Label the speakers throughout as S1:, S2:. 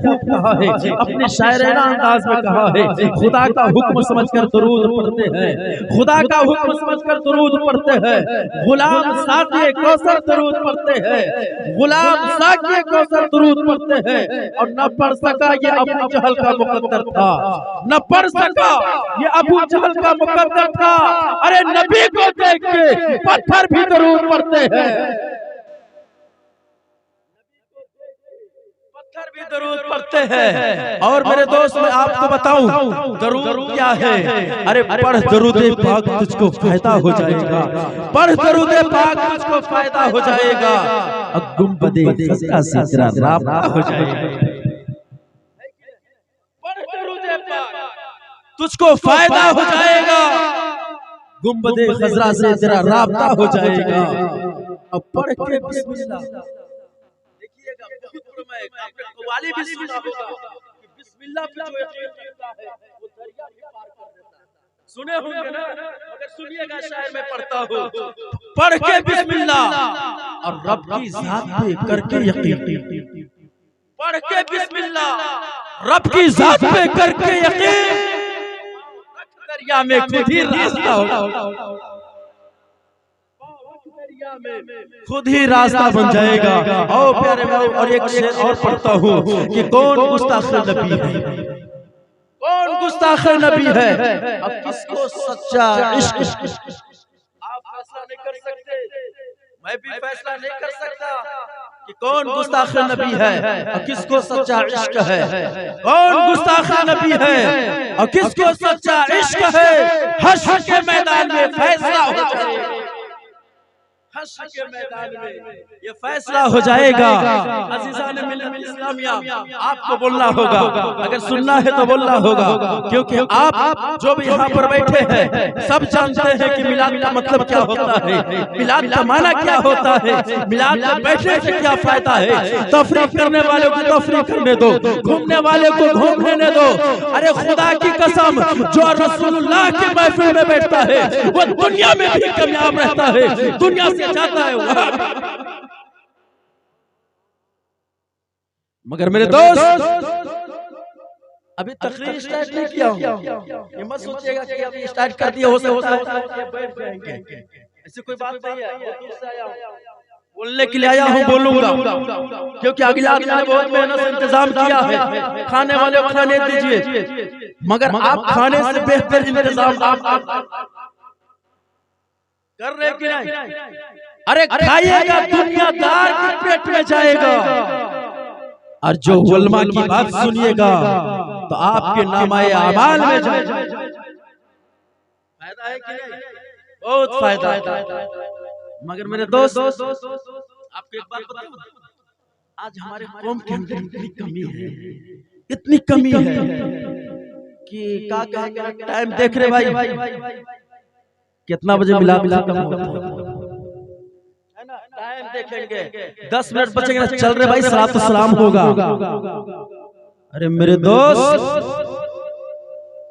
S1: खूब कहा है, अपने शायराना अंदाज में कहा है, खुदा का हुक्म समझकर दरूद पढ़ते हैं, खुदा का हुक्म समझकर दरूद पढ़ते हैं, गुलाम साक़ी कौसर दरूद पढ़ते हैं, गुलाम साक़ी कौसर दरूद पढ़ते हैं। और न पढ़ सका ये अबू जहल का मुकद्दर था, न पढ़ सका ये अबू जहल का मुकद्दर था। अरे नबी को देख के पत्थर भी दरूद पढ़ते हैं, पत्थर भी दरूद पढ़ते हैं। और मेरे दोस्त मैं आपको बताऊं दरूद क्या है। अरे पढ़ दरूदे पाक तुझको फायदा हो जाएगा, पढ़ दरूदे पाक तुझको फायदा हो जाएगा, गुंबदे खज़रा से तेरा राबता हो जाएगा। पढ़ दरूदे पाक तुझको फायदा हो जाएगा, गुंबदे खज़रा से तेरा राबता हो जाएगा। अब पढ़ के बिस्मिल्लाह देखिएगा, आपने कव्वाली भी सुना होगा कि बिस्मिल्लाह पे जो यकीन करता है वो दरिया भी पार कर देता है। सुने होंगे ना, मगर सुनिएगा शायर में पढ़ता हूँ, पढ़ के बिस्मिल्लाह और रब की जात पे करके यकीन, पढ़ के बिस्मिल्लाह रब की जात पे करके यकीन, दरिया में खुद ही रास्ता होगा, खुद ही रास्ता बन जाएगा। और प्यारे मेरे और एक शेर और पढ़ता हूँ कि कौन गुस्ताख नबी है, कौन गुस्ताख नबी है, अब किसको सच्चा इश्क आप फैसला नहीं कर सकते, मैं भी फैसला नहीं कर सकता कि कौन गुस्ताख नबी है और किसको सच्चा इश्क है, कौन गुस्ताख नबी है और किसको सच्चा इश्क है। हश्र के मैदान में फैसला हो जाएगा, हश्र के मैदान में ये फैसला हो जाएगा। अज़ीज़ान मिल्लत इस्लामिया आपको बोलना होगा, अगर सुनना है तो बोलना होगा, क्योंकि आप जो भी यहाँ पर बैठे हैं सब जानते हैं कि मिलाद का मतलब क्या होता है, मिलाद का माना क्या होता है, मिलाद में बैठने से क्या फायदा है। तफरीक करने वाले को तफरीक करने दो, घूमने वाले को घूमने दो। अरे खुदा की कसम जो रसूलुल्लाह के महफिल में बैठता है वो दुनिया में भी कामयाब रहता है, दुनिया से जाता है वहां। मगर मेरे दोस्त अभी तकरीर स्टार्ट नहीं किया हूं, ये मत सोचिएगा कि अभी स्टार्ट कर दिया हो सकता है बैठ जाएंगे, ऐसी कोई बात नहीं है। दूर से आया हूं, बोलने के लिए आया हूं, बोलूंगा, क्योंकि अगले आदमी ने बहुत मेहनत से इंतजाम किया है। खाने वाले को खाने दीजिए, मगर आप खाने से बेहतर इंतजाम आप कर रहे कि नहीं। अरे खाइएगा दुनियादार के पेट में जाएगा, और जो उलमा की बात सुनिएगा तो आपके नामाए अमाल में जाएगा। फायदा है कि नहीं, बहुत फायदा है। मगर मेरे दोस्त आपको एक बात बताऊं, आज हमारे कौम के अंदर इतनी कमी है, इतनी कमी है कि क्या कहेंगे। टाइम देख रहे भाई, कितना बजे मिला है ना, टाइम देखेंगे 10 मिनट बचेंगे, चल रहे भाई सलात सलाम होगा। अरे मेरे दोस्त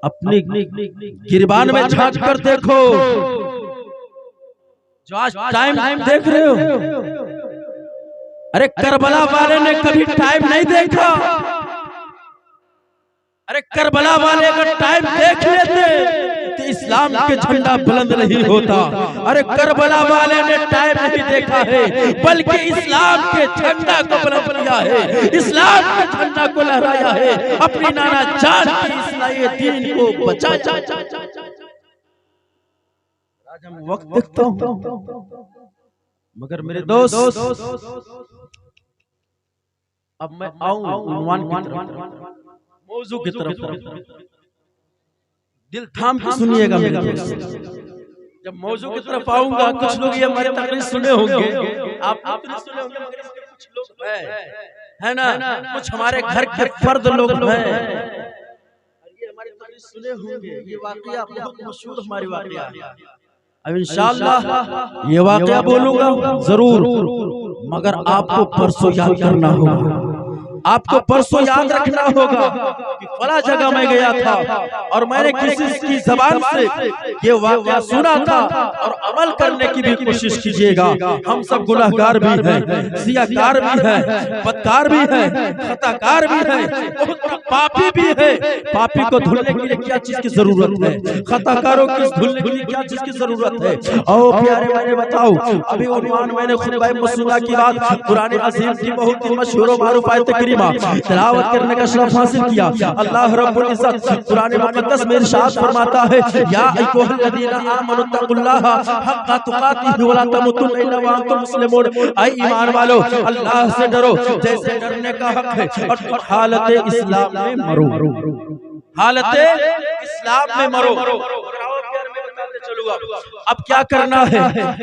S1: अपनी गिरबान में झांक कर देखो, जो आज टाइम देख रहे हो। अरे करबला वाले ने कभी टाइम नहीं देखा, अरे करबला वाले अगर टाइम देख लेते तो इस्लाम के झंडा बुलंद नहीं होता। अरे करबला वाले ने टाइम नहीं देखा है, बल्कि इस्लाम के झंडा को बुलंद किया है, इस्लाम के झंडा को लहराया है, अपनी नाना जान की इस्लाही दीन को बचाया। आज हम वक्त देखता हूं, मगर मेरे दोस्त अब मैं आऊं उन्वान की तरफ, मौजू की तरफ। दिल थाम के सुनिएगा मेरे दोस्त, जब मौजू की तरफ आऊंगा कुछ लोग ये हमारी तकरीर सुने होंगे, आप सुने होंगे, मगर इसके कुछ लोग है ना, कुछ हमारे घर के फर्द लोग हैं, ये हमारी तकरीर सुने होंगे। ये वाकया बहुत मशहूर हमारी वाकया है। अब इंशाअल्लाह ये वाकया बोलूंगा जरूर, मगर आपको परसों याद करना होगा, आपको परसों याद रखना होगा कि फला जगह में गया था और मैंने किसी की जबान से ये वाक़या सुना था, और अमल करने की भी कोशिश कीजिएगा। हम सब गुनाहगार भी हैं, सियाकार भी हैं, बदकार भी हैं, खताकार भी हैं, पापी भी है। पापी को धुलने के लिए क्या चीज की जरूरत है? खताकारों की धुलने के लिए क्या चीज की जरूरत है? आओ प्यारे मैंने बताओ, अभी उन्वान मैंने खुतबा मसनूना की बात कुरान अज़ीम की बहुत ही मशहूर और मारूफ आयत करीमा तिलावत करने का शरफ हासिल किया। अल्लाह रब्बुल इज्जत कुरान मुक़द्दस में इरशाद फरमाता है, या अय्युहल्लज़ीना आमनु तक़ुल्लाहा हक़्क़ तुक़ातिही व ला तमूतुन्ना इल्ला व अंतुम मुस्लिमून। ऐ ईमान वालो, अल्लाह से डरो जैसे डरने का हक है, और हालत इस्लाम में मरो, हालत इस्लाम में मरो। अब क्या करना है?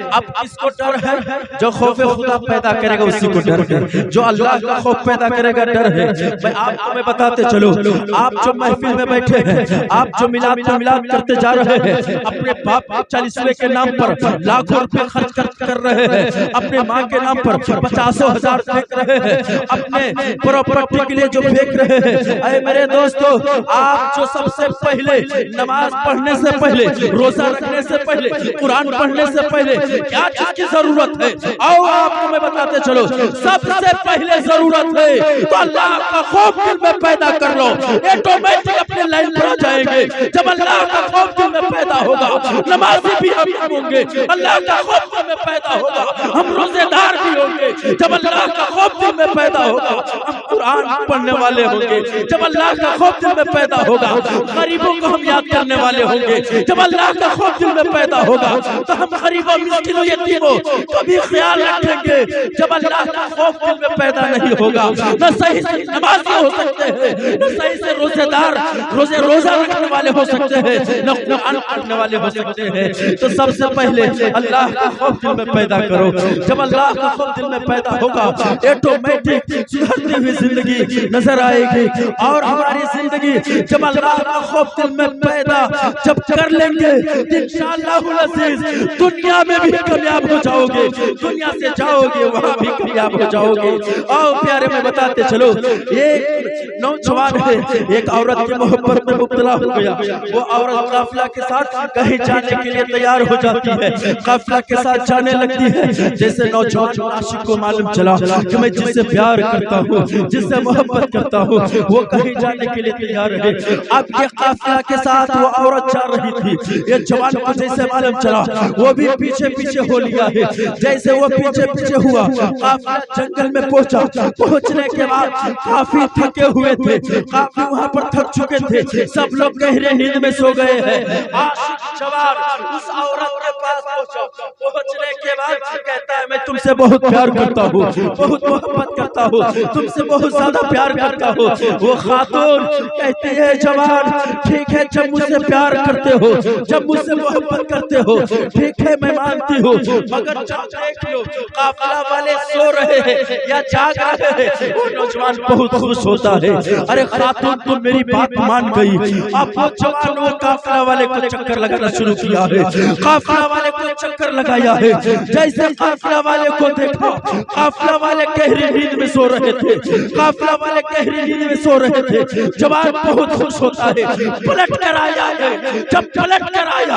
S1: अब किसको डर है? जो खौफ खुदा पैदा करेगा उसी को डर है, जो अल्लाह का खौफ पैदा करेगा डर है। मैं आपको मैं बताते चलो, आप जो महफिल में बैठे हैं, आप जो मिलाद पे मिलाद करते जा रहे हैं, अपने बाप 40वें के नाम पर लाखों रुपए खर्च कर रहे हैं, अपने माँ के नाम पर 50,000 फेंक रहे हैं, अपने प्रॉपर्टी के लिए जो फेंक रहे हैं। अरे मेरे दोस्तों, आप जो सबसे पहले नमाज पढ़ने से पहले, रोजा रखने से पहले, कुरान पढ़ने से पहले क्या चीज की जरूरत है? आओ आपको मैं बताते चलो, सबसे पहले जरूरत है तो अल्लाह का खौफ दिल में पैदा कर लो, ऑटोमेटिक अपने लाइन पर आ जाएंगे। जब अल्लाह का खौफ दिल में पैदा होगा, नमाजी भी हम होंगे, अल्लाह का खौफ दिल में पैदा होगा, हम रोजेदार भी होंगे। जब अल्लाह का खौफ दिल में पैदा होगा, हम कुरान पढ़ने वाले होंगे। जब अल्लाह का खौफ दिल में पैदा होगा, गरीबों को हम याद करने वाले होंगे। जब अल्लाह का खौफ दिल में पैदा होगा तो हम गरीबों, मिस्किनों, यतीमों को भी ख्याल रखेंगे। जब अल्लाह का खौफ दिल में पैदा नहीं होगा, न सही से नमाजी हो सकते हैं, न सही से रोजेदार रोजा रखने वाले हो सकते हैं, न कुरान पढ़ने वाले हो सकते हैं। तो सबसे पहले अल्लाह का खौफ दिल में पैदा करो। जब अल्लाह का खौफ दिल में पैदा होगा, ऑटोमेटिक सुधरती हुई जिंदगी नजर आएगी। और हमारी जिंदगी जब अल्लाह का खौफ दिल में पैदा जब कर लेंगे, इंशाअल्लाह अज़ीज़ दुनिया में भी कामयाब हो जाओगे, दुनिया से जाओगे वहां भी कामयाब हो जाओगे। आओ प्यारे मैं बताते चलो, एक नौजवान है, एक औरत की मोहब्बत में मुब्तला हो गया। वो औरत काफिला के साथ कहीं जाने के लिए तैयार हो जाती है, काफिला के साथ जाने लगती है। जैसे नौजवान आशिक को मालूम चला कि मैं जिससे प्यार करता हूँ, जिससे मोहब्बत करता हूँ, वो कहीं जाने के लिए तैयार है। अब ये काफिला के साथ वो औरत जा रही थी, ये जवान को जैसे मालूम चला वो भी पीछे पीछे हो लिया है। जैसे वो पीछे पीछे हुआ, काफिला जंगल में पहुंचा। पहुंचने के बाद काफी थके हुए थे, काफी वहां पर थक चुके थे, सब लोग गहरे नींद में सो गए हैं। आशिक जवान उस औरत के पास पहुंचा। पहुंचने के बाद कहता है, मैं तुमसे बहुत प्यार करता हूँ, बहुत मोहब्बत करता हूँ, तुमसे बहुत ज्यादा प्यार करता हूँ। वो खातून कहती है, जवान ठीक है, जब मुझसे प्यार करते हो, जब मुझसे मोहब्बत करते हो, ठीक है मैं मानती हूँ, मगर जब देख लो काफिला वाले सो रहे हैं या जाग रहे हैं, वो नौजवान बहुत खुश होता है। अरे खातून तुम मेरी बात मान गई। अब वो जवान वो काफिला वाले को चक्कर लगाना शुरू किया है, काफिला वाले को चक्कर लगाया है। जैसे काफिला वाले को देखा, काफिला वाले गहरी नींद में सो रहे थे, काफिला वाले गहरी नींद में सो रहे थे। जवान बहुत खुश होता है, पलट कर आया है। जब पलट कर आया,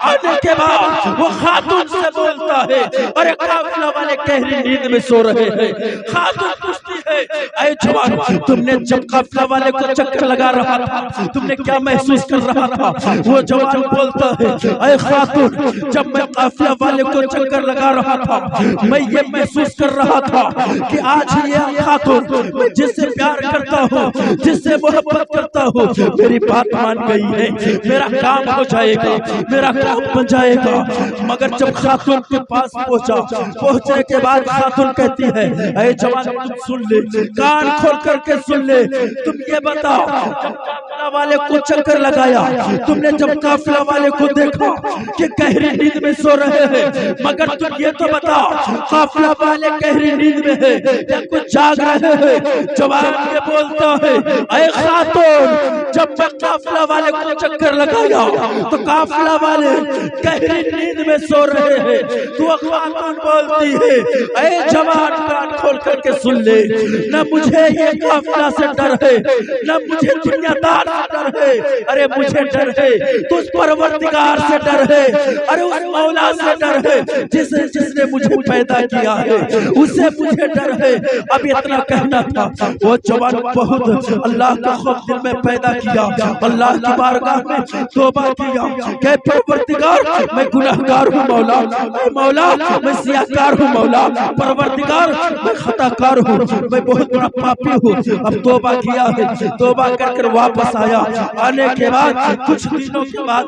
S1: आने के बाद वो खातून से बोलता है, अरे काफिला वाले गहरी नींद में सो रहे हैं। खातून पूछती है, अरे जवान तुमने जब काफिला वाले को चक्कर लगा रहा था, तुमने क्या महसूस कर रहा था? वो जवान बोलता है, अरे खातून जब मैं काफिला वाले को चक्कर लगा रहा था, मैं ये महसूस कर रहा था कि आज ये खातून मैं जिससे प्यार करता हूँ, जिससे मोहब्बत करता हूँ, मेरी बात मान गई है, मेरा काम हो जाएगा, मेरा काम बन जाएगा। मगर जब खातून के पास पहुंचा, पहुंचने के बाद खातून कहती है, अरे जवान तुम सुन ले, कान खोल करके सुन ले, तुम ये बताओ, जब काफिला वाले को चक्कर लगाया, तुमने जब काफिला वाले को देखा कि गहरी नींद में सो रहे हैं, मगर तुम ये तो बताओ काफिला वाले गहरी नींद में है या कुछ जाग रहे हैं? जवाब में बोलता है, ऐ खातून, जब मैं काफिला वाले को चक्कर लगाया तो काफिला वाले गहरी नींद में सो रहे हैं। तो खातून बोलती है, ऐ जवान, कान खोल करके सुन ले, न मुझे ये काफिला से डर है, न मुझे दुनियादार से डर है, अरे मुझे डर है तो उस परवरदिगार से डर है, अरे उस मौला से डर है जिसने मुझे पैदा किया है, उससे मुझे डर है। अब इतना कहना था, वो जवान बहुत अल्लाह का खौफ दिल में पैदा किया, अल्लाह की बारगाह में तौबा किया, कहे परवरदिगार मैं गुनाहगार हूँ मौला, मौला मैं सियाकार हूँ मौला, परवरदिगार मैं खताकार हूँ, मैं बहुत बड़ा पापी हूँ। अब तौबा किया है, तौबा कर वापस आया। आने के बाद कुछ दिनों के बाद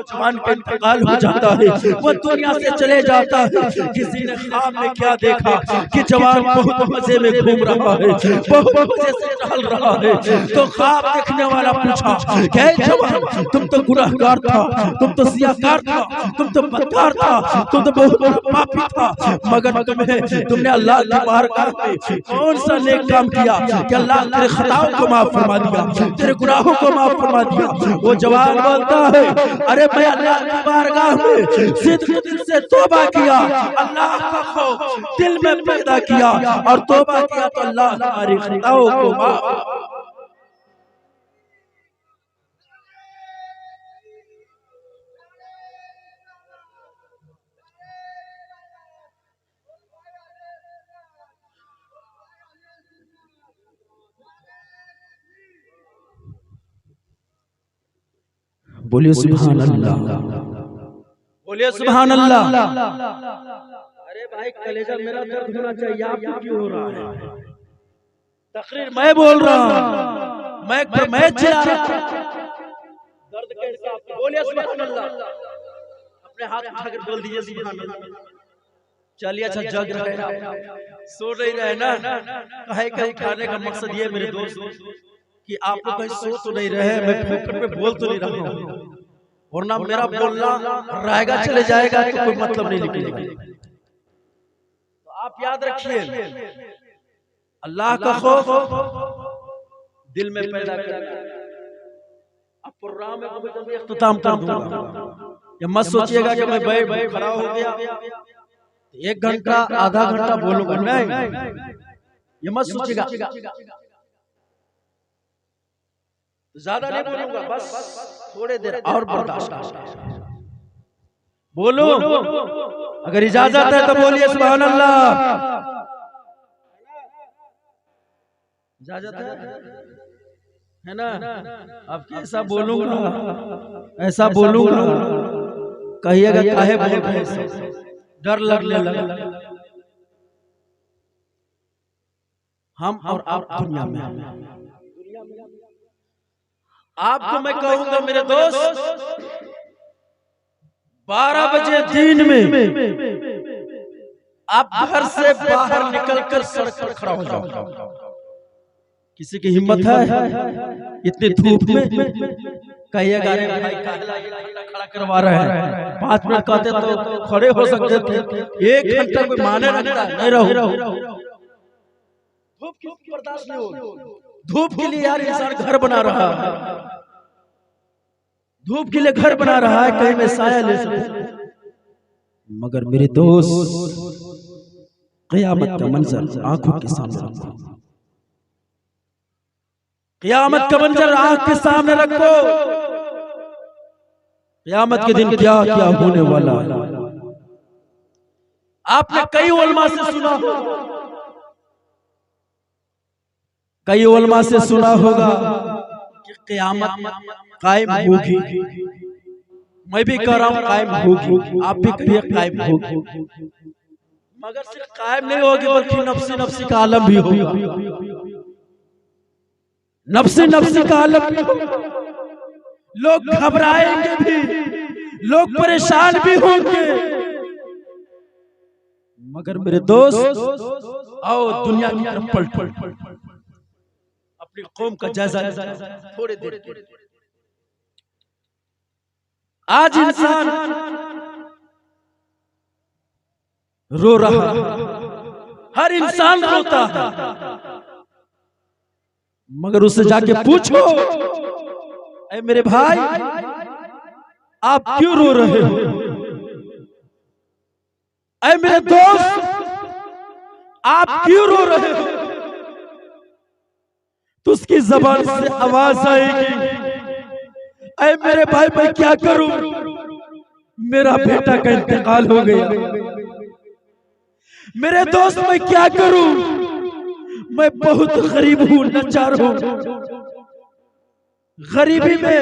S1: जवान का इंतकाल हो जाता है, वो दुनिया से चले जाता है। किसी ने ख्वाब में क्या देखा कि जवान बहुत मजे में घूम रहा है, बहुत मजे से टहल रहा है। तो ख्वाब देखने वाला पूछा, क्या जवान तुम तो गुनाहगार था, तुम तो सियाकार था, तुम तो बदकार था, तुम तो बहुत बड़ा पापी था, मगर तुमने अल्लाह की बारगाह में कौन सा नेक काम किया कि अल्लाह तेरे खताओं को माफ फरमा दिया, तेरे गुनाहों को माफ फरमा दिया। वो जवान बोलता है, अरे मैं अल्लाह की बारगाह में सिद्क दिल से तौबा किया, अल्लाह का खौफ दिल में पैदा किया और तौबा किया तो अल्लाह हमारी खताओं को माफ। बोलिए सुभान अल्लाह, बोलिए सुभान अल्लाह। अरे भाई कलेजा मेरा दर्द होना चाहिए, आपको क्यों हो रहा है? तकरीर मैं बोल रहा हूँ, मैं चिल्ला रहा हूँ, दर्द कैसे आपको? बोलिए सुभान अल्लाह, अपने हाथ उठाकर बोल दीजिए सुभान अल्लाह। चलिए अच्छा जग रहे, सो नहीं रहे ना, कहे का उठाने का मकसद ये मेरे दोस्त कि आप लोग कहीं सो तो नहीं रहे, मैं फोकट पे बोल तो नहीं रहा हूँ, वरना मेरा बोलना रहेगा चले जाएगा तो कोई मतलब नहीं निकलेगा। तो आप याद रखिए, अल्लाह का खौफ दिल में पैदा करना। अब प्रोग्राम में इख्तिताम कर दूंगा, या मत सोचिएगा कि मैं बैठ खड़ा हो गया 1 घंटा आधा घंटा बोलूंगा, नहीं, ये मत सोचिएगा। ज्यादा नहीं बोलूंगा, बस थोड़े देर और बर्दाश्त बोलो। अगर इजाजत है तो बोलिए सुभान अल्लाह। इजाजत है ना? अब कैसा बोलूंगा, ऐसा बोलूंगा कहिएगा काहे बोल रहे, डर लगने लगा। हम और आप दुनिया में, आपको मैं कहूंगा मेरे दोस्त, 12 बजे दिन में आप घर से बाहर निकलकर सड़क पर खड़ा हो जाओ। किसी की हिम्मत है इतनी धूप में? कहिएगा अरे भाई खड़ा करवा रहे हैं, 5 मिनट कहते तो खड़े हो सकते थे, 1 घंटा कोई माने रखता नहीं। रहो, धूप किसकी बर्दाश्त नहीं होगी? धूप के लिए यार इंसान घर बना रहा है, धूप के लिए घर बना रहा है, कहीं में साया ले सके। मगर मेरे दोस्त, क़यामत का मंजर आंखों के सामने रखो, क़यामत का मंजर आंख के सामने रखो। क़यामत के दिन क्या क्या होने वाला है। आपने कई उलमा से सुना होगा, कई उलमा से सुना होगा कि क़यामत कायम होगी। मैं भी कह रहा हूं कायम होगी, आप भी कहिए कायम होगी। मगर सिर्फ कायम नहीं होगी बल्कि नफ्सी नफ्सी का आलम भी होगा, नफ्सी नफ्सी का आलम भी होगा। लोग घबराएंगे भी, लोग परेशान भी होंगे। मगर मेरे दोस्त आओ दुनिया की तरफ पलटो। अपनी कौम का जायजा थोड़े देर के लिए। आज इंसान रो रहा है, हर इंसान रोता है, मगर उससे जाके पूछो, ऐ मेरे भाई आप क्यों रो रहे हो? ऐ मेरे दोस्त आप क्यों रो रहे हो? तो उसकी जबान से आवाज आएगी, ऐ मेरे भाई मैं क्या करूं, मेरा बेटा का इंतकाल हो गया। मेरे दोस्त मैं क्या करूं, मैं बहुत गरीब हूं, लाचार हूं, गरीबी में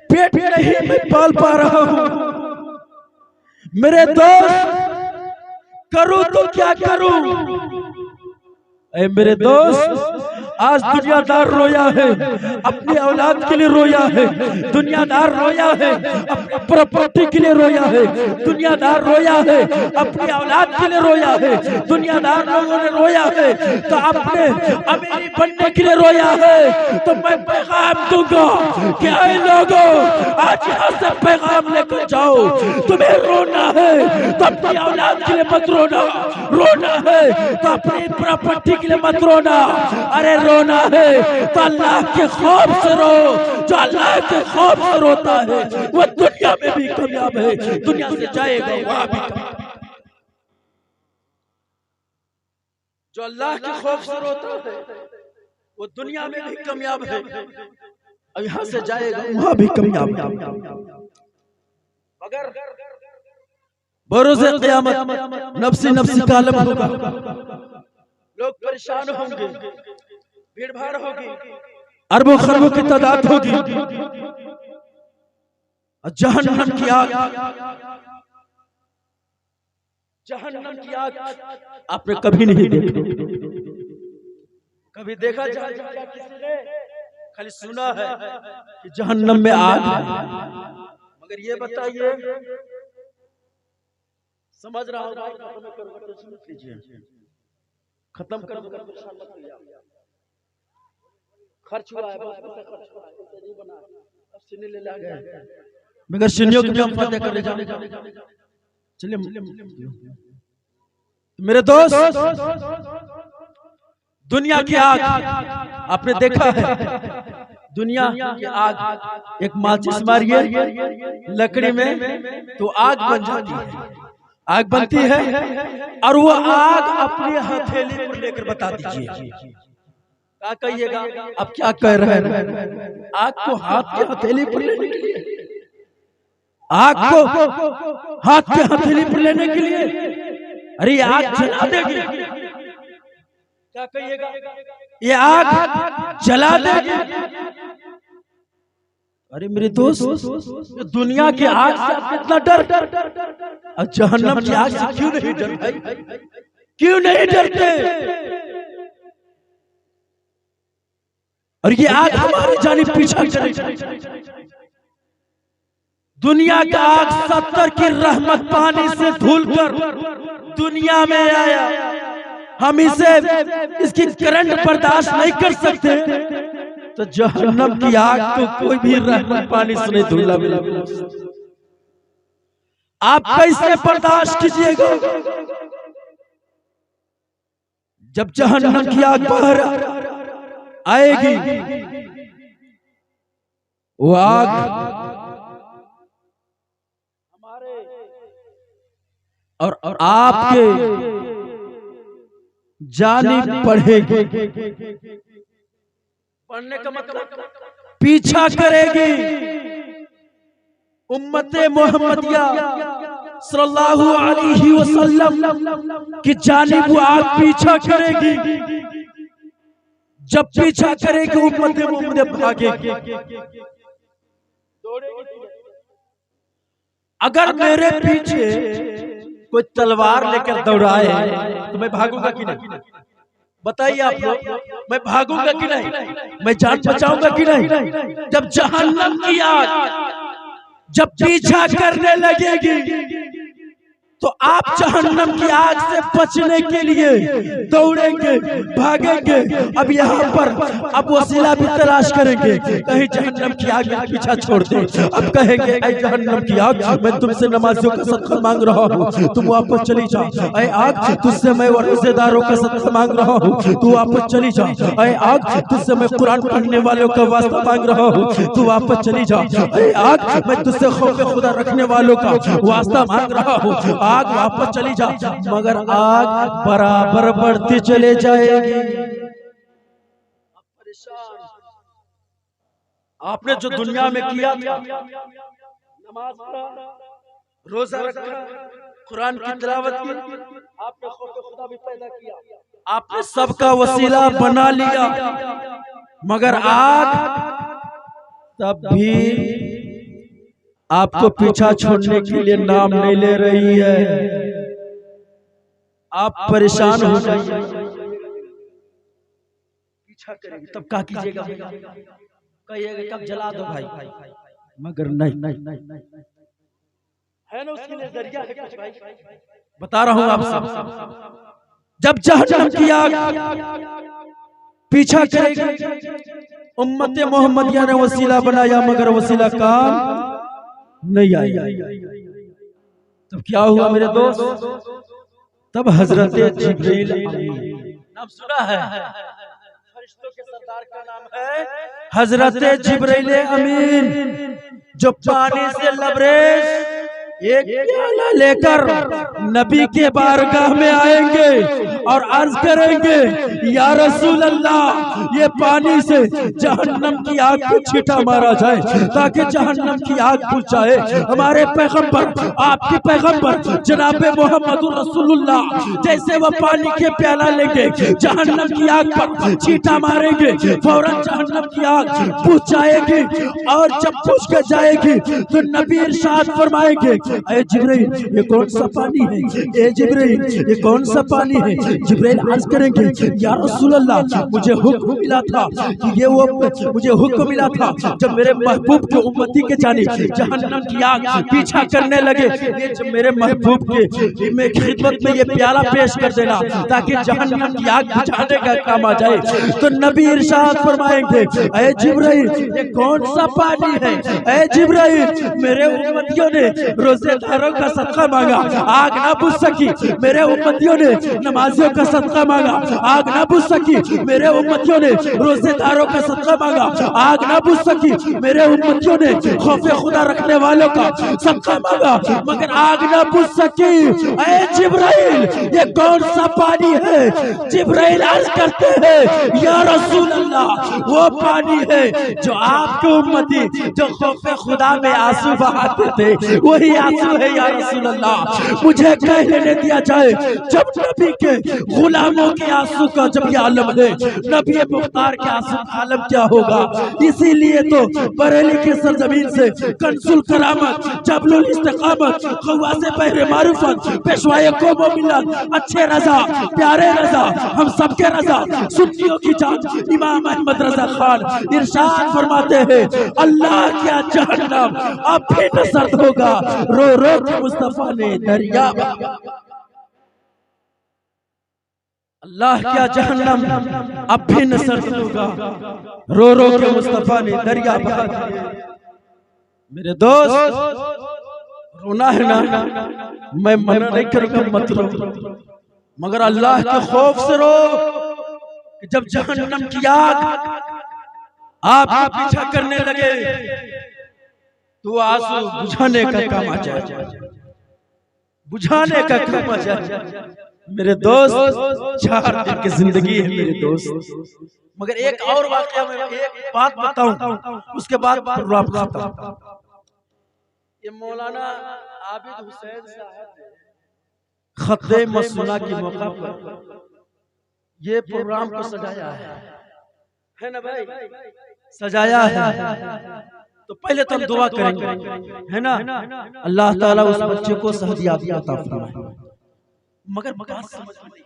S1: पेट नहीं मैं पाल पा रहा हूं। मेरे दोस्त करूं तो क्या करूं? ऐ मेरे दोस्त आज दुनियादार रोया है, अपनी औलाद के लिए रोया है, दुनियादार रोया है, अपनी प्रॉपर्टी के लिए रोया है, दुनियादार रोया है, अपनी औलाद के लिए रोया है, दुनियादार लोगों ने रोया है, तो अपने अमीरी बनने के लिए रोया है। तो मैं पैगाम दूंगा कि ऐ लोगों आज यहाँ से पैगाम लेकर जाओ, तुम्हें रोना है तो अपनी औलाद के लिए मत रोना, रोना है तो अपनी प्रॉपर्टी के लिए मत रोना। अरे रोना है तो अल्लाह के खौफ से रो, जो अल्लाह के खौफ से रोता है वो दुनिया में भी कामयाब है, दुनिया से जाएगा वहां भी कामयाब। जो अल्लाह के खौफ से रोता है वो दुनिया में भी कामयाब है और यहां से जाएगा वहां भी कामयाब। मगर बरोज़े क़यामत नफ्सी नफ्सी का आलम होगा, लोग परेशान होंगे, भीड़ भाड़ होगी, अरबों खरबों की तादाद होगी, जहन्नम की आग, जहन्नम की आग आपने कभी नहीं देखा, कभी देखा जाए किसी ने? खाली सुना है कि जहन्नम में आग है, मगर ये बताइए समझ रहा हूं खत्म कर खर्च हुआ है मगर सुनियो कि हम फतेह करने जाने चलिए। मेरे दोस्त दुनिया की आग आपने देखा है, दुनिया की आग एक माचिस मारिए लकड़ी में तो आग बन जाती है, आग बनती है और वो आग अपनी हथेली पर लेकर बता दीजिए क्या कहिएगा? अब क्या कह रहे हैं? आग को हाथ के हथेली पर लेने के लिए, आग को हाथ के हथेली पर लेने के लिए, अरे आग जला देगी, क्या कहिएगा? ये आग जला देगी। अरे मेरे दोस्त दुनिया की आग से आप इतना डर और जहन्नम की आग से क्यों नहीं डरते? क्यों नहीं डरते? और ये आग हमारी जानिब पीछा चलेगी। दुनिया का आग 70 की रहमत पानी से धुलकर दुनिया में आया, हम इसे इसकी करंट बर्दाश्त नहीं कर सकते, तो जहन्नम की आग तो कोई भी रहमत पानी से नहीं धुला मिला। आप कैसे बर्दाश्त कीजिएगा जब जहन्नम की आग बाहर आएगी? वो आग हमारे और आपके जानिब बढ़ेगी, बढ़ने का मतलब पीछा करेगी। उम्मते मोहम्मदिया सल्लल्लाहु अलैहि वसल्लम की जानिब वो आग पीछा करेगी। जब पीछा करेगी उम्मते मोहम्मदिया भागेगी, अगर मेरे पीछे कोई तलवार लेकर दौड़ाए तो मैं भागूंगा कि नहीं? बताइए आप लोग, मैं भागूंगा कि नहीं? मैं जान बचाऊंगा कि नहीं? जब जहन्नम की आग जब पीछा करने लगेगी तो आप जहन्नम की आग से बचने के लिए दौड़ेंगे, भागेंगे। अब यहाँ पर अब वसीला भी तलाश करेंगे, कहीं जहन्नम की आग में पीछा छोड़ दे। अब कहेंगे ऐ जहन्नम की आग, मैं तुमसे नमाजियों का सदका मांग रहा हूँ, तुम वापस चली जा। ऐ आग, तुझसे मैं रोजेदारों का सदका मांग रहा हूँ, तू वापस चली जा। ऐ आग, तुझसे मैं कुरान पढ़ने वालों का वास्ता मांग रहा हूँ, तू वापस चली जा। ऐ आग, मैं तुझसे खौफ खुदा रखने वालों का वास्ता मांग रहा हूँ, आग वापस चली जा। मगर आग बराबर बढ़ती चले जाएगी। आपने जो दुनिया में किया था, नमाज पढ़ा, रोजा रखा, कुरान की तिलावत की, आपने खौफ खुदा भी पैदा किया, आपने सबका वसीला बना लिया, मगर आग तब भी आपको पीछा छोड़ने के लिए नाम नहीं ले रही है। आप परेशान हो जाइए, पीछा करेंगे तब क्या कीजिएगा, कहिएगा कब जला दो भाई, मगर नहीं है ना, उसके लिए जरिया है कुछ भाई। बता रहा हूं आप सब, जब जहन्नम की आग पीछा करेगी, उम्मत मोहम्मदिया ने वसीला बनाया, मगर वसीला काम नहीं आया। तब क्या हुआ मेरे दोस्त, तब हजरत जिब्रील नाम सुना है, फरिश्तों के सरदार का नाम है हजरत जिब्रील अमीन, जो पानी से लबरेज एक प्याला लेकर नबी के बारगाह में आएंगे और अर्ज करेंगे, या रसूल अल्लाह, ये पानी से जहन्नम की आग को छींटा मारा जाए ताकि जहन्नम की आग बुझ जाए। हमारे पैगंबर, आपके पैगंबर जनाबे मोहम्मद रसूलुल्लाह जैसे वो पानी के प्याला लेंगे, जहन्नम की आग पर छींटा मारेंगे, फौरन जहन्नम की आग बुझ जाएगी। और जब बुझ के जाएगी तो नबी इरशाद फरमाएंगे, ए जिब्रील, ये कौन सा पानी है? ए जिब्रील, ये कौन सा पानी है? जिब्रील अर्ज करेंगे, या रसूल अल्लाह, मुझे हुक्म मिला था कि ये वो मुझे हुक्म मिला था जब मेरे महबूब के उम्मती के जाने जहन्नम की आग पीछा करने लगे, ये जब मेरे महबूब के मैं खिदमत में ये प्याला पेश कर देना ताकि जहन्नम की आग बुझाने का काम आ जाए। तो नबी इरशाद फरमाएंगे, ए जिब्रील, ये कौन सा पानी है? ए जिब्रील, मेरे उम्मतियों ने रोजेदारों का सदका मांगा, आग ना बुझ सकी। मेरे उम्मतियों ने नमाजियों का सदका मांगा, आग ना बुझ सकी। मेरे उम्मतियों ने रोजेदारों का सदका मांगा, आग ना बुझ सकी। मेरे उम्मतियों ने खौफे खुदा रखने वालों का सदका मांगा, मगर आग ना बुझ सकी। ऐ जिब्राइल, ये कौन सा पानी है? जिब्राइल अर्ज करते हैं, या रसूल अल्लाह, वो पानी है जो आपके उम्मती जो खौफे खुदा में आंसू बहाते थे, वही आंसू है या रसूल अल्लाह। मुझे कह लेने दिया जाए, जब नबी के गुलामों के आंसू का जब ये आलम है, नबी मुख्तार के आंसू का आलम क्या होगा? इसीलिए तो बरेली के सरजमीन से कंसुल करामत, जबलुल इस्तिकामत, खवासे पहरे मारूफत, पेशवाए कौम व मिल्लत, अच्छे रजा, प्यारे रजा, हम सबके रजा, सुन्नियों की जान इमाम अहमद रजा खान इरशाद फरमाते हैं, अल्लाह क्या जहन्नम अब भी न सर्द होगा, रो रो के मुस्तफा ने दरिया। अल्लाह क्या जहन्नम अब भी न सर्द होगा, रो रो के मुस्तफा ने दरिया बहा दिए। मेरे दोस्त, रोना है ना, मैं मना नहीं करूंगा, मत रो, मगर अल्लाह के खौफ से रो। जब जहन्नम की आग आपका पीछा करने लगे तो आंसू बुझाने का काम आ जाए, बुझाने का काम आ जाए। मेरे दोस्त, 4 दिन की जिंदगी है मेरे दोस्त, मगर एक और वाकया में एक बात बताऊं, उसके बाद प्रोग्राम खत्म। ये मौलाना आबिद हुसैन साहब खत्ते मसूना के मौका पर ये प्रोग्राम को सजाया है ना भाई, सजाया है। तो पहले तो हम दुआ करेंगे, है ना, अल्लाह ताला उस बच्चे को सहदियात अता फरमाए। मगर बात समझ में नहीं,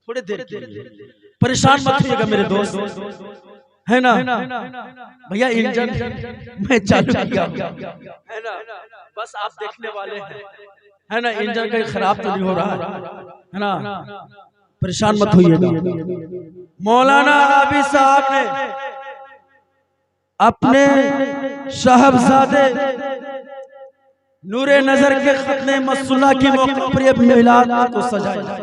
S1: थोड़े देर के लिए परेशान मत होइएगा मेरे दोस्त, है ना भैया, इंजन मैं चालू किया है ना, बस आप देखने वाले हैं। है ना, इंजन कहीं खराब तो नहीं हो रहा है ना, परेशान मत होइएगा। मौलाना आबिद साहब ने अपने साहबजादे नूरे नजर के खतने मसुल्ला की मौके पर मिलाद को सजाया,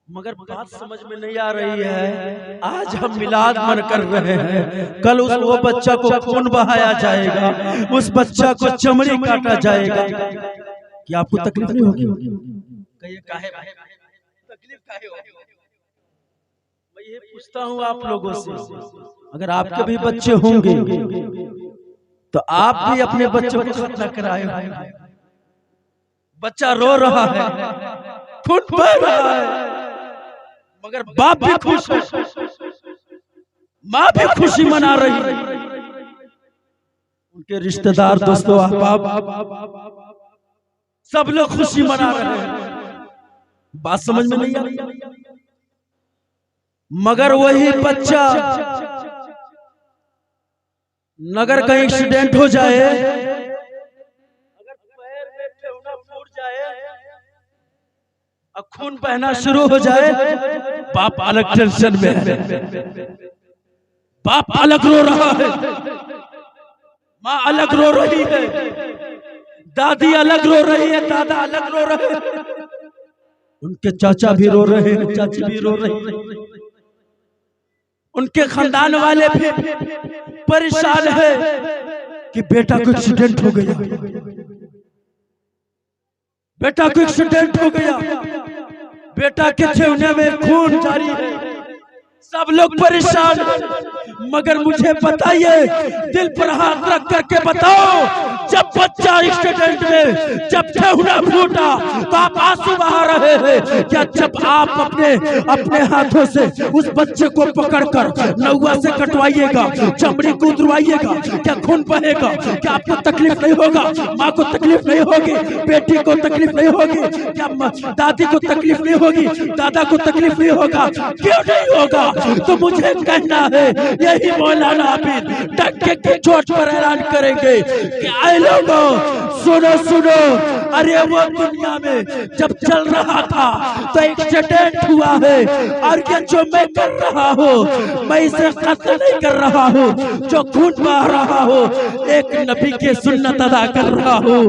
S1: मगर बात समझ में नहीं आ रही है। आज हम मिलाद मन कर रहे हैं, कल वो बच्चा को खून बहाया जाएगा, उस बच्चा को चमड़ी काटा जाएगा। क्या आपको तकलीफ नहीं होगी? तकलीफ काहे होगी? मैं ये पूछता हूँ आप लोगों से, अगर आपके भी बच्चे होंगे तो आप भी अपने बच्चों को खतना कराए होंगे। बच्चा रो रहा है, खून बह रहा है, मगर बाप भी खुश है, माँ भी खुशी मना रही है, उनके रिश्तेदार दोस्तों अहबाब सब लोग खुशी मना रहे हैं। बात समझ में नहीं आई। मगर वही बच्चा नगर कहीं एक्सीडेंट हो जाए, अगर पैर में ठेहुना फूट जाए और खून बहना शुरू हो जाए, बाप अलग टेंशन में है, बाप अलग रो रहा है, माँ अलग रो रही है, दादी अलग रो रही है, दादा अलग रो रहे हैं, उनके चाचा भी रो रहे हैं, चाची भी रो रही है, उनके खानदान वाले भी परेशान है कि बेटा को एक्सीडेंट हो गया, बेटा को एक्सीडेंट हो गया, बेटा के ठेहुने में खून जारी है, सब लोग परेशान। मगर मुझे बताइए, दिल पर हाथ रख करके बताओ, जब बच्चा एक्सीडेंट में जब ठेहुना फूटा तो आप आंसू बहा रहे हैं क्या? जब आप अपने हाथों से उस बच्चे को पकड़कर नौवा से कटवाइएगा, चमड़ी को उतरवाइएगा, क्या खून बहेगा? क्या आपको तकलीफ नहीं होगा? माँ को तकलीफ नहीं होगी? बेटी को तकलीफ नहीं होगी? क्या दादी को तकलीफ नहीं होगी? दादा को तकलीफ नहीं होगा? क्यों नहीं होगा? तो मुझे कहना है, यही मौलाना आबिद डंके की चोट पर ऐलान करेंगे कि आए लोगों सुनो सुनो, अरे वो दुनिया में जब चल रहा था तो एक्सीडेंट हुआ है, और ये जो मैं कर रहा हूँ, मैं इसे कत्ल नहीं कर रहा हूँ, जो खून बहा रहा हूँ, एक नबी की सुन्नत अदा कर रहा हूँ।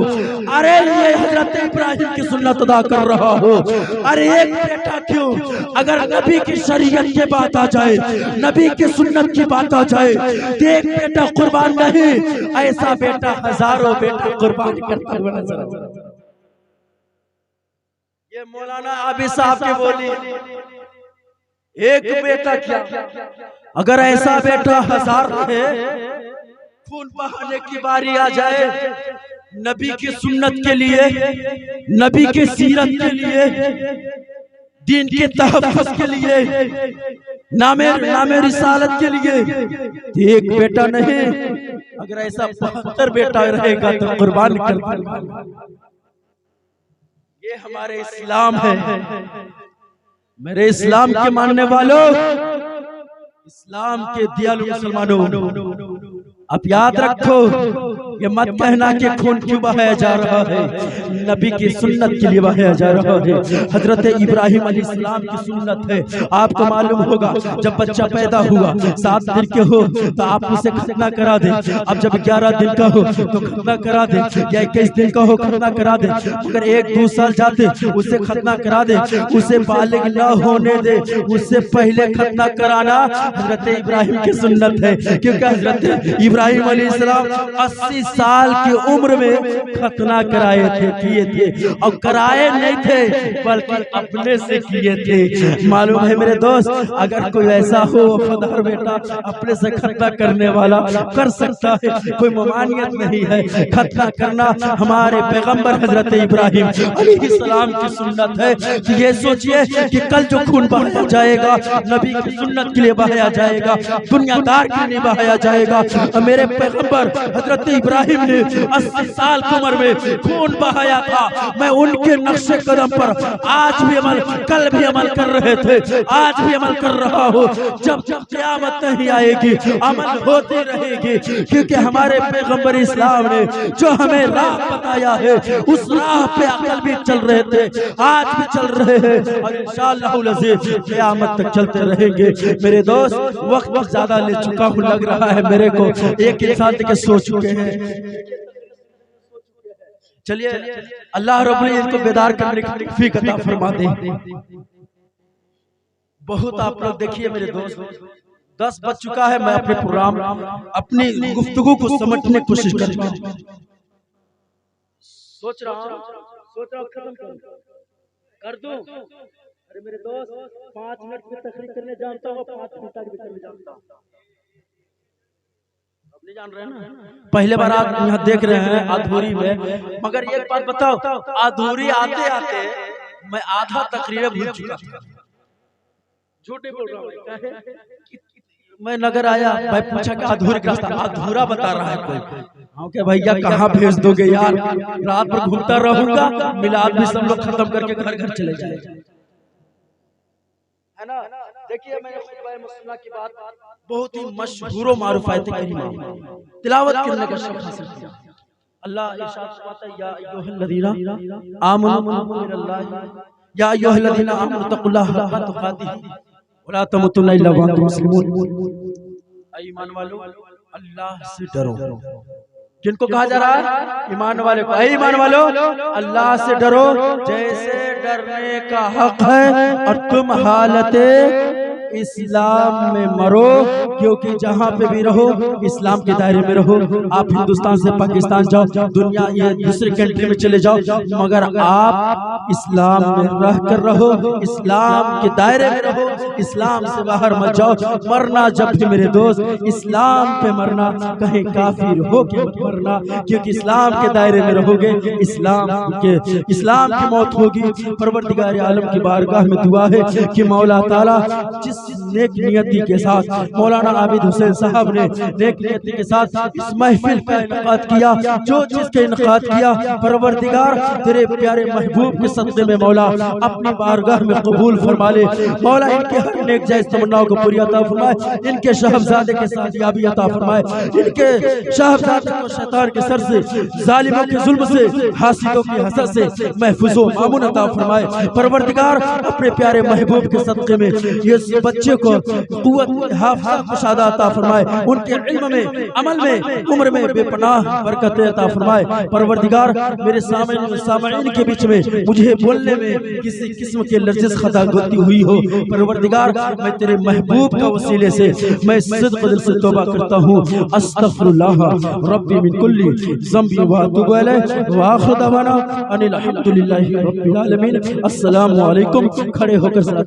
S1: अरे ये हजरत इब्राहिम की सुन्नत अदा कर रहा हूँ। अरे एक बेटा क्यों, अगर नबी की शरीयत की बात आ जाए, नबी की सुन्नत की बात आ जाए, तो एक बेटा कुर्बान नहीं, ऐसा बेटा हजारों बेटा कुर्बान करता हुआ नजर आता है। ये मौलाना आबिद साहब की बोली, एक बेटा क्या, अगर ऐसा बेटा हजार रहे, खून बहाने की बारी आ जाए, नबी की सुन्नत के लिए, नबी की सीरत के लिए, दीन के तहफ़्फ़ुज़ के लिए, नामे रिसालत के लिए, एक बेटा नहीं, अगर ऐसा 72 बेटा रहेगा तो कुर्बान कर देगा। ये हमारे इस्लाम है। मेरे इस्लाम के मानने वालों, इस्लाम के दयालु मुसलमानों, आप याद रखो, ये मत कहना कि खून क्यों बहाया जा रहा है, नबी की सुन्नत के लिए बहाया जा रहा है। हजरत इब्राहिम अलैहिस्सलाम की सुन्नत है। आपको मालूम होगा, जब बच्चा पैदा हुआ 7 दिन के हो तो आप उसे खतना करा दे, अब जब 11 दिन का हो तो खतना करा दे, या 21 दिन का हो खतना करा दे, अगर 1-2 साल जाते उसे खतना करा दे, उसे बालिग न होने दे, उससे पहले खतना कराना हजरत इब्राहिम की सुन्नत है। क्योंकि हजरत इब्राहिम अलैहिस्सलाम 80 साल की उम्र में खतना कराए थे, किए थे, और कराए नहीं थे बल्कि अपने से किए थे। मालूम है मेरे दोस्त, अगर कोई ऐसा हो वफादार बेटा, अपने से खतना करने वाला कर सकता है, कोई ममानियत नहीं है। खतना करना हमारे पैगंबर हजरत इब्राहिम अलैहिस्सलाम की सुन्नत है। कि ये सोचिए कि कल जो खून बहाया जाएगा, नबी की सुन्नत के लिए बहाया जाएगा, दुनियादार के लिए बहाया जाएगा। मेरे पैगंबर हजरत इब्राहिम इब्राहिम ने 80 साल की उम्र में खून बहाया था, मैं उनके नक्शे कदम पर आज भी अमल, कल भी अमल कर रहे थे, आज भी अमल कर रहा हूँ। जब जब क़यामत नहीं आएगी अमल होती रहेगी, क्योंकि हमारे पैगंबर इस्लाम ने जो हमें राह बताया है उस राह पे अकल भी चल रहे थे, आज भी चल रहे हैं और इंशाअल्लाह क़यामत तक चलते रहेंगे। मेरे दोस्त, वक्त ज्यादा ले चुका हूँ लग रहा है मेरे को, एक इंसान के सो चुके हैं। चलिए अल्लाह रब्बुल इज्जत को बेदार करने की तौफीक अता फरमा दे। बहुत आप लोग देखिए मेरे दोस्त, 10 बज चुका है, मैं अपने प्रोग्राम, अपनी गुफ्तगू को समझने की कोशिश कर रहा हूँ। सोच रहा हूँ खत्म कर दूं। अरे मेरे दोस्त, 5 मिनट में तकरीर करने जानता हूँ, 5 घंटा भी करने जानता हूँ। अब नहीं जान रहे हैं ना, पहले बार आप यहाँ देख रहे हैं अधूरी में, मगर एक बात बताओ, अधूरी आते आते मैं आधा तकरीर भूल चुका था। झूठे बोल रहा हूँ, मैं नगर आया, मैं पूछा कि अधूरी का रास्ता, अधूरा बता रहा है कोई। हाँ क्या भैया, कहाँ भेज दोगे यार, रात भर घूमता रहूंगा, मिलाद भी सब लोग खत्म करके घर घर चले जाएंगे, है ना। देखिए मैंने खुतबा मुस्लिमा की बात बहुत ही मशहूर मारूफ आयत करीमा तिलावत करने का शौक हासिल किया। अल्लाह इरशाद फरमाता है, या अय्युहल्लज़ीना आमनू या अय्युहल्लज़ीना आमनू तक़ुल्लाहा हक़्क़ तुक़ातिही वला तमूतुन्ना इल्ला व अंतुम मुस्लिमून। ईमान वालों, अल्लाह से डरो। किनको कहा जा रहा है? ईमान वाले को। ईमान वालों, अल्लाह से डरो जैसे डरने का हक है, और तुम हालते इस्लाम में मरो, क्योंकि जहाँ पे भी रहो इस्लाम के दायरे में रहो। आप हिंदुस्तान से पाकिस्तान जाओ, दुनिया ये दूसरे कंट्री में चले जाओ, मगर आप इस्लाम में रह कर रहो, इस्लाम के दायरे में रहो, इस्लाम से बाहर मत जाओ। मरना जब भी मेरे दोस्त इस्लाम पे मरना, कहीं काफिर हो के मत मरना, क्योंकि इस्लाम के दायरे में रहोगे, इस्लाम की मौत होगी। परवरदिगार आलम की बारगाह में दुआ है कि मौला ताला जिस नेक नियति के साथ मौलाना आबिद हुसैन साहब ने नेक नियति के साथ इस महफिल का इनेकाद किया, जो जिसके इनेकाद किया, परवरदिगार तेरे प्यारे महबूब के सदक़े में मौला अपनी बारगाह में कबूल फरमा ले। मौला इनके हर नेक जायज़ तमन्नाओं को पूरी अता फरमाए, इनके शहज़ादे के साथ याबी अता फरमाए, इनके शहज़ादे को शैतान के सर से, जालिमों के जुल्म से, हासिदों की हसद से महफूज़ व मामून अता फरमाए। परवरदिगार अपने प्यारे महबूब के सदक़े में ये बच्चे को क़ुव्वत हाफ़िज़ा कुशादा अता फरमाए, उनके इल्म में, अमल में, उम्र में बेपनाह बरकत अता फरमाए। परवरदिगार मेरे सामईन के बीच में मुझे बोलने में किसी किस्म के लर्जिश खता गलती हुई हो, परवरदिगार मैं तेरे महबूब का वसीले से मैं सिद्क़ दिल से तौबा करता हूँ। अस्तग़फिरुल्लाह रब्बी मिन कुल्ली ज़ंबी व अतूबु अलैहि व आखिरु दअवाना अनिल हम्दुलिल्लाहि रब्बिल आलमीन। अस्सलामु अलैकुम। खड़े होकर